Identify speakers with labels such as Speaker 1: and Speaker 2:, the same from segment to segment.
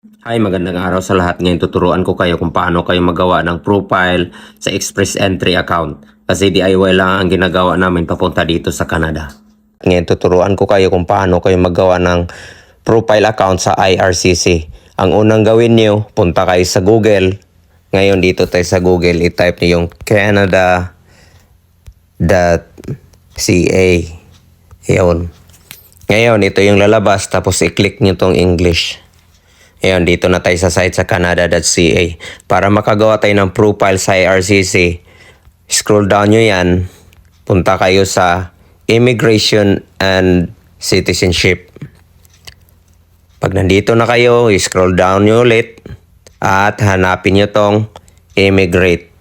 Speaker 1: Hi, magandang araw sa lahat. Ngayon tuturuan ko kayo kung paano kayo magawa ng profile sa Express Entry account. Kasi DIY lang ang ginagawa namin papunta dito sa Canada. Ngayon tuturuan ko kayo kung paano kayo magawa ng profile account sa IRCC. Ang unang gawin nyo, punta kayo sa Google. Ngayon dito tayo sa Google, i-type nyo yung Canada.ca. Yun. Ngayon, ito yung lalabas, tapos i-click nyo tong English. Ayan, dito na tayo sa site sa Canada.ca. Para makagawa tayo ng profile sa IRCC, scroll down nyo yan. Punta kayo sa Immigration and Citizenship. Pag nandito na kayo, scroll down nyo ulit at hanapin nyo tong Immigrate.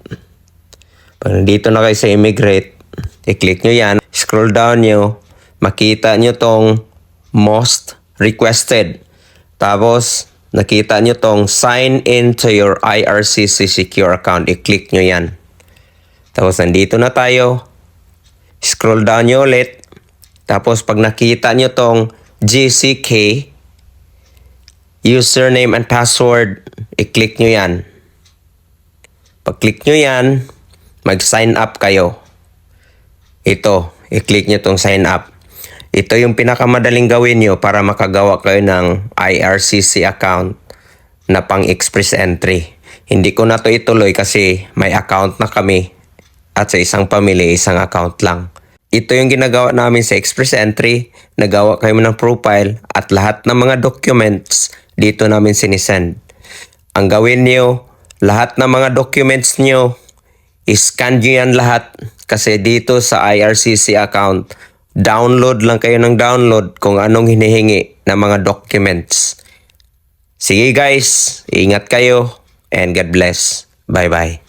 Speaker 1: Pag nandito na kayo sa Immigrate, i-click nyo yan. Scroll down nyo, makita nyo tong Most Requested. Tapos, nakita nyo tong sign in to your IRCC secure account. I-click nyo yan. Tapos nandito na tayo. Scroll down nyo ulit. Tapos pag nakita nyo tong GCK, username and password, i-click nyo yan. Pag click nyo yan, mag-sign up kayo. Ito, i-click nyo tong sign up. Ito yung pinakamadaling gawin nyo para makagawa kayo ng IRCC account na pang express entry. Hindi ko na to ituloy kasi may account na kami at sa isang pamilya, isang account lang. Ito yung ginagawa namin sa express entry. Nagawa kayo ng profile at lahat ng mga documents dito namin sinisend. Ang gawin nyo, lahat ng mga documents nyo, i-scan nyo yan lahat kasi dito sa IRCC account, download lang kayo ng download kung anong hinihingi na mga documents. Sige guys, ingat kayo and God bless. Bye-bye.